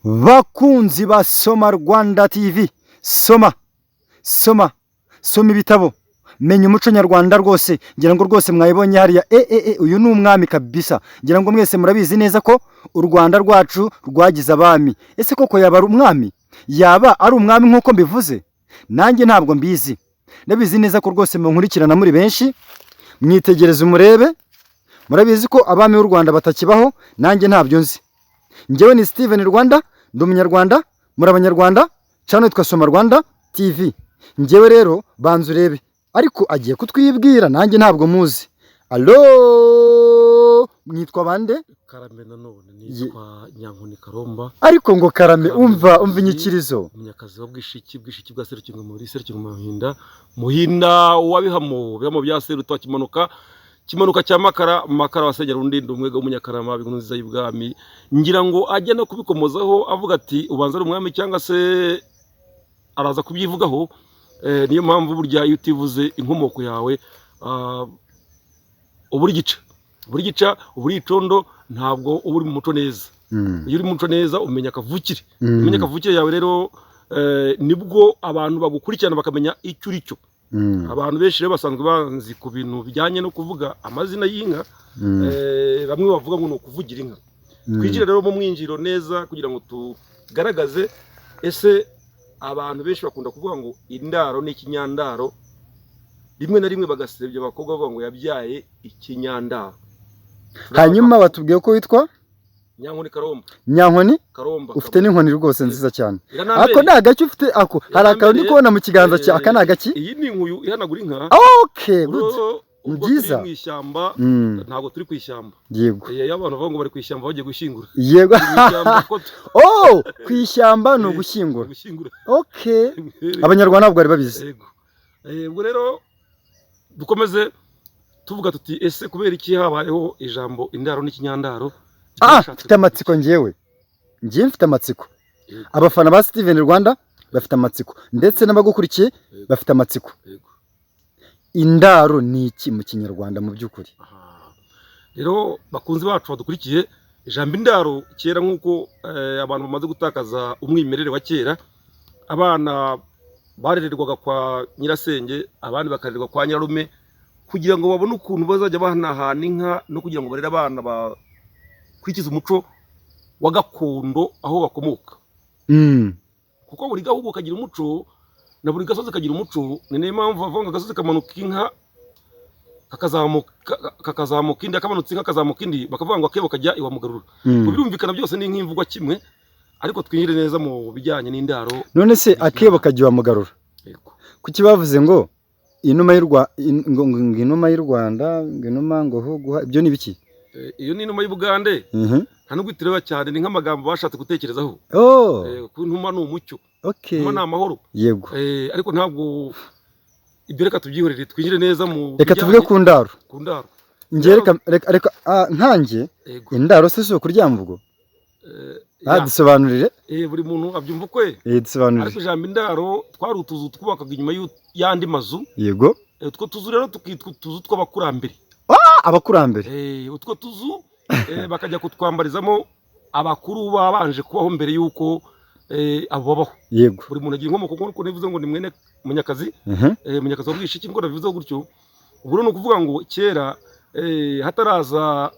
bakunzi ba Soma Rwanda TV, soma ibitabo, menya umuco nyarwanda rwose, ngira ngo rwose mwayibonye hariya, uyu ni umwami kabisa, ngira ngo mwese murabizi neza ko u Rwanda rwacu rwagize abami. Ese koko yaba ari umwami? Yaba ari umwami nk'uko mbivuze? Nanjye ntabwo mbizi, ndabizi neza ko rwose munkurikirana muri benshi, mwitegereze umurebe, murabizi ko abami b'u Rwanda batakibaho, nanjye ntabyo nzi. Njyewe ni Steven Rwanda, ndi umunyarwanda, muri abanyarwanda, channel yitwa Soma Rwanda TV. Njyewe rero banza urebe, ariko agiye kutwibwira, nanjye ntabwo muzi. Allo, mwitwa bande? Karame nanone nitwa Nyankoni Karomba. Ariko ngo Karame, umva inyikirizo. Umunyakazi wa bwishiki bwa serukingwe muri serukingwe Muhinda wabihamo bya seruto kimanuka cya makara wasengera undinda umwega w'umunyakarama b'inkunzi nziza y'ibwami, ngira ngo ajya no kubikomozaho avuga ati ubanza ari umwami cyangwa se araza kubyivugaho. Niyo mpamvu burya iyo utivuze inkomoko yawe uburi gica uburi icondo, ntabwo uburi mu muco neza. Iyo uri mu muco neza umenya kavukire, umenya kavukire yawe rero nibwo abantu bagukurikirana bakamenya icyo uri cyo. Abantu benshi rero basanzwe banzi ku bintu bijyanye no kuvuga amazina y'inka, bamwe bavuga ngo ni ukuvugira inka. Twigire rero mu mwinjiro neza kugira ngo tugaragaze, ese abantu benshi bakunda kuvuga ngo indaro ni ikinyandaro, rimwe na rimwe bagasebya abakobwa bavuga ngo yabyaye ikinyandaro. Hanyuma batubwiye ko witwa Nyankoni Karomba. Nyankoni Karomba, ufite n'inkoni rwose nziza cyane. Ako ni agaki ufite, ako hari akantu ndi kubona mu kiganza cya, aka ni agaki? Iyi ni inkuyu ihanagura inka. Okay, good. Nziza. Mu ishyamba, ntabwo turi ku ishyamba. Yego. Abantu bavuga ngo bari ku ishyamba bagiye gushyingura. Yego. Oh, ku ishyamba no gushyingura. Okay. Abanyarwanda ntabwo bari babizi. Yego. Ubwo rero dukomeze tuvuga tuti ese kubera iki habayeho ijambo indaro n'ikinyandaro? Mfite amatsiko njyewe mfite amatsiko. Abafana ba Steven Rwanda bafite amatsiko, ndetse n'abagukurikiye bafite amatsiko. Indaro ni iki mu kinyarwanda mu by'ukuri? Rero bakunzi bacu badukurikiye, ijambo indaro kera nk'uko abantu bamaze gutakaza umwimerere wa kera, abana barererwaga kwa nyirasenge, abandi bakarererwa kwa nyirarume, kugira ngo babone ukuntu bazajya bahanahana inka no kugira ngo barere abana kwikiza umuco wa gakondo aho bakomoka. Kuko buri gahugu kagira umuco na buri gasozi kagira umuco, ni nayo mpamvu bavuga ngo agasozi kamanuka inka kakazamuka indi, akamanutse inka kazamuka indi, bakavuga ngo akebo kajya iwa mugarura. Birumvikana byose ni nk'imvugwa kimwe, ariko twinjire neza mu bijyanye n'indaro. None se akebo kajya iwa mugarura? Yego. Kuki bavuze ngo inuma y'u Rwanda, inuma ngo guha, ibyo ni biki? Iyo ni inuma y'Ubugande, nta nubwo itireba cyane, ni nk'amagambo bashatse gutekerezaho. Ku inuma ni umucyo, inuma ni amahoro. Yego. Ariko ntabwo ibyo, reka tubyihorere twinjire neza mu reka tuvuge ku ndaro. Ku ndaro njye reka nkanjye indaro se si ukuryamvugo. Dusobanurire. Buri muntu abyumva ukwe. Dusobanurire. Ariko ijambo indaro twari utuzu twubakaga inyuma y'andi mazu. Yego. Utwo tuzu rero tukitwa utuzu tw'abakurambere. Abakurambere. Utwo tuzu bakajya kutwambarizamo abakuru babanje kubaho mbere y'uko abo babaho. Yego. Buri muntu agira inkomoko, kuko nivuze ngo ni mwene Munyakazi, Munyakazi wa bwishiki, ngo nabivuze gutyo. Ubwo ni ukuvuga ngo kera hataraza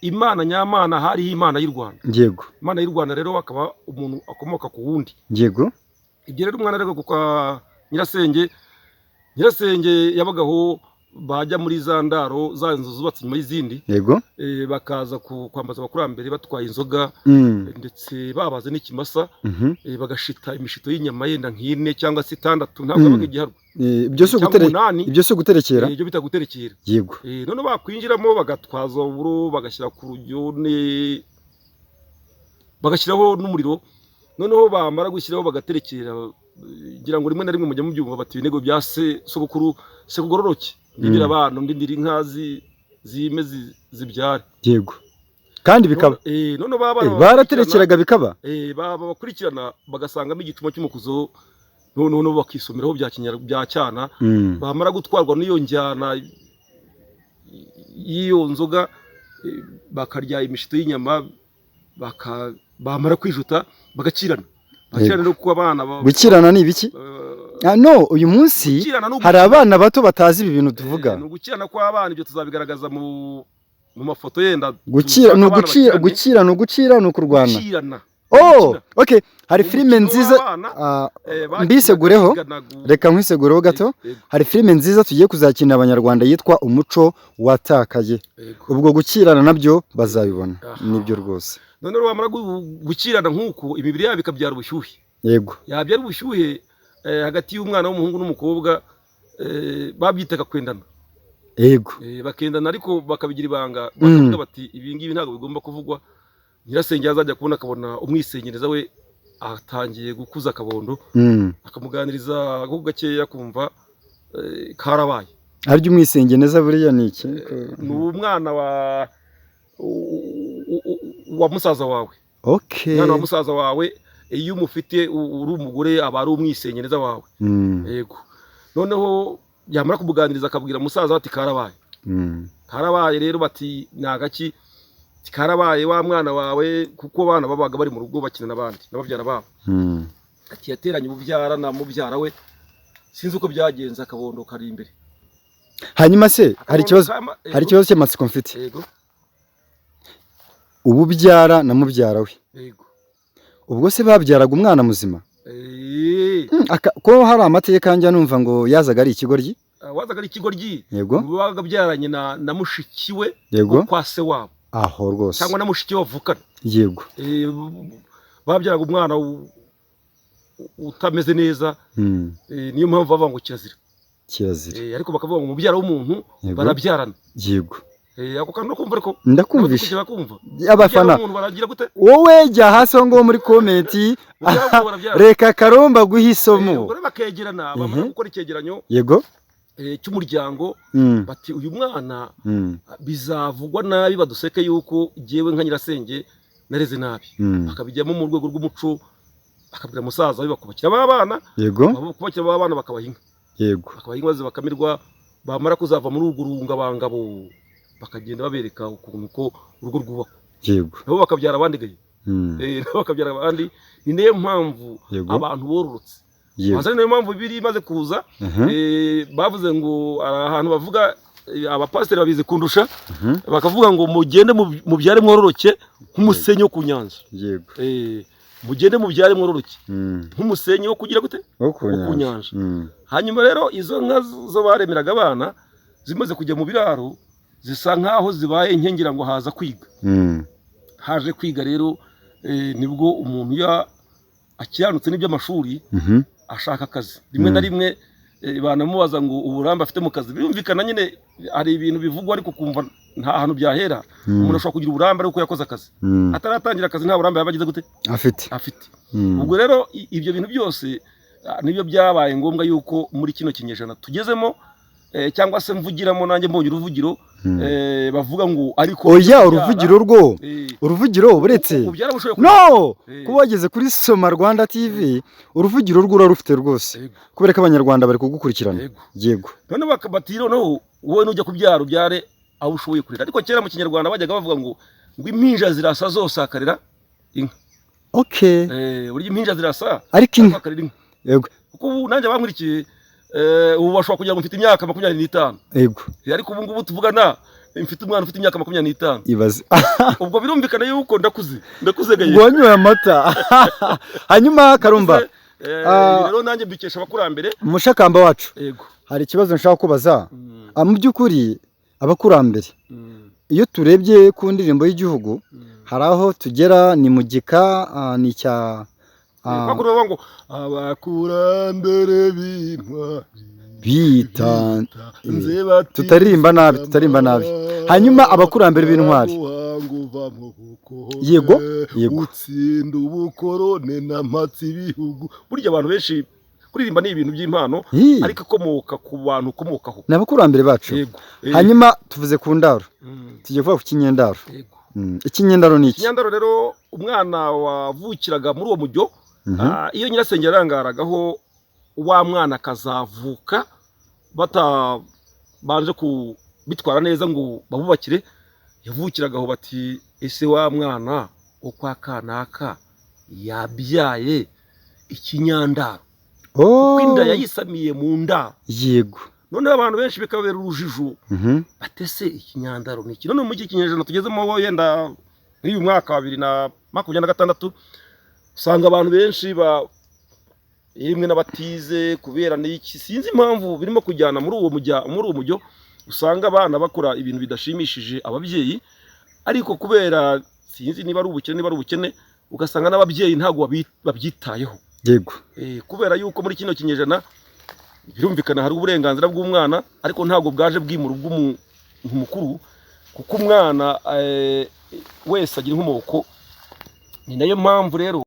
Imana nyamana hariho Imana y'u Rwanda. Yego. Imana y'u Rwanda rero akaba umuntu akomoka ku wundi. Yego. Ibyo rero umwana rero kwa nyirasenge yabagaho, bajya muri za ndaro za nzu zubatse nyuma y'izindi. Yego. Bakaza kwambaza abakurambere batwaye inzoga, ndetse babaze n'ikimasa, bagashita imishito y'inyama yenda nk'ine cyangwa se 6, ntabwo abaga igiharwa. Ibyo si guterekera. Ibyo bita guterekera. Yego. None bakwinjiramo bagatwaza uburo, bagashyira ku rujyo, bagashyiraho n'umuriro, noneho bamara gushyiraho bagaterekera. Ngira ngo rimwe na rimwe mujya mubyumva bati ibinego bya sogokuru se kugororoke, ndindira abantu, ndindira inka zime zibyare. Yego. Kandi bikaba none baraterekeraga bikaba bakurikirana bagasangamo igicuma cy'umukuzo, none bakisomeraho bya cyana. Bamara gutwarwa n'iyo njyana y'iyo nzoga, bakarya imishito y'inyama, bamara kwijuta bagakirana no kuba abana gukirana ni ibiki no uyu munsi hari abana bato batazi ibi bintu tuvuga gukirana kw'abana ibyo tuzabigaragaza mu mafoto yenda gukira no gucira no kurwana okay hari filime nziza mbisegureho reka nkwisegureho gato hari filime nziza tugiye kuzakina abanyarwanda yitwa umuco watakaye ubwo gukirana nabyo bazabibona nibyo rwose none wamara gukirana nk'uko imibiri yabo ikabyara ubushyuhe yego yabyara ubushyuhe hagati y'umwana w'umuhungu n'umukobwa babyitaga kwendana yego bakendana ariko bakabigira ibanga bakavuga bati ibi ngibi ntabwo bigomba kuvugwa nyirasenge azajya kubona akabona umwisengereza we atangiye gukuza akabondo akamuganiriza ako gakeya kumva karabaye arya umwisengeneza buriya ni iki ni umwana wa musaza wawe umwana wa musaza wawe iyo umufite uri umugore aba ari umwisengereza wawe yego noneho yamara kumuganiriza akabwira musaza bati karabaye rero bati ni agaki karabaye wa mwana wawe kuko abana babaga bari mu rugo bakina n'abandi n'ababyara babo ati yateranye ububyara na mubyara we sinzi uko byagenze akabondo kari imbere hanyuma se hari ikibazo cy'amatsiko mfite yego ububyara na mubyara we yego ubwo se babyaraga umwana muzima ko hari amateka njya numva ngo yazaga ari ikigoryi wazaga ari ikigoryi yego babaga byaranye na mushiki we kwa se wabo aho rwose cyangwa na mushiki we bavukana yego babyaraga umwana utameze neza niyo mpamvu bavuga ngo kirazira ariko bakavuga ngo umubyara w'umuntu barabyarana yego ako kantu no kumva ariko ndakumvisha abafana wowe jya hasi aho ngaho muri komenti reka Karomba guha isomo bakegerana bamara gukora icyegeranyo yego cy'umuryango bati uyu mwana bizavugwa nabi baduseke yuko jyewe nka nyirasenge nareze nabi akabijyamo mu rwego rw'umuco akabwira musaza we bakubakira abana yego bakubakira abana bakabaha inka yego bakabaha inka bakamirwa bamara kuzava muri urugurunga bangabo bakagenda babereka ukuntu ko urugo rwubakwa yego nabo bakabyara abandi gaye nabo bakabyara abandi ni nayo mpamvu abantu bororotse Mazari niyo mpamvu bibiri imaze kuza bavuze ngo ahantu bavuga abapasiteri babizi kundusha bakavuga ngo mugende mubyare mwororoke nk'umusenyi wo ku nyanja yego mugende mubyare mwororoke nk'umusenyi wo kugira gute wo ku nyanja hanyuma rero izo nka zo baremeraga abana zimaze kujya mu biraro zisa nkaho zibaye inkengera ngo haza kwiga haje kwiga rero nibwo umuntu akiranutse n'iby'amashuri ashaka akazi rimwe na rimwe banamubaza ngo uburambe afite mu kazi birumvikana nyine hari ibintu bivugwa ariko kumva nta hantu byahera umuntu ashobora kugira uburambe ariko yakoze akazi ataratangira akazi nta burambe yabagize gute afite ubwo rero ibyo bintu byose nibyo byabaye ngombwa yuko muri kino kinyejana tugezemo cyangwa se mvugiramo nanjye mbonye uruvugiro bavuga ngo ariko oya uruvugiro buretse no kuba wageze kuri Soma Rwanda TV uruvugiro rwo rufite rwose kubera ko abanyarwanda bari kugukurikirana yego none bakabatiro no wowe nujya kubyara ubyare aho ushoboye kurera ariko kera mu kinyarwanda bajyaga bavuga ngo impinja zirasa zose akarira inka burya impinja zirasa ariko inka yego kuko ubu nanjye bankurikiye ubu bashobora kugira ngo mfite imyaka 25 yego ariko ubu ngubu tuvugana mfite umwana ufite imyaka 25 ibaze ubwo birumvikana yuko ndakuze gaye wanyoye amata hanyuma Karomba rero nanjye mbikesha abakurambere umushakamba wacu yego hari ikibazo nshaka kubaza mu by'ukuri abakurambere iyo turebye ku ndirimbo y'igihugu hari aho tugera ni mu gika ni cya bakuru ngo abakurambere b'intwari tutaririmba nabi hanyuma abakurambere b'intwari yego utsinda ubukorone n'amatsi ibihugu burya abantu benshi kuririmba ni ibintu by'impano ariko ikomoka ku bantu ukomokaho n'abakurambere bacu hanyuma tuvuze ku ndaro tugiye kuvuga ku kinyendaro ikinyendaro ni iki ikinyendaro rero umwana wavukiraga muri uwo mujyo iyo nyirasenge yarangaragaho wa mwana akazavuka batabanje kubitwara neza ngo babubakire yavukiragaho bati ese wa mwana wo kwa kanaka yabyaye ikinyandaro, Oh, kuko inda yayisamiye mu ndaro. yego. Noneho abantu benshi bikababera urujijo, batese ikinyandaro ni iki? None muri iki kinyejana tugezemo yenda muri uyu mwaka wa 2026 usanga abantu benshi rimwe n'abatize kubera n'iki sinzi impamvu birimo kujyana muri uwo mujyo, usanga abana bakora ibintu bidashimishije ababyeyi, ariko kubera sinzi niba ari ubukene ugasanga n'ababyeyi ntago babyitayeho. Yego. Kubera yuko muri kino kinyejana birumvikana hari uburenganzira bw'umwana, ariko ntago bwaje bwimura ubw'umuntu mukuru, kuko umwana wese agira inkomoko. Ni nayo mpamvu rero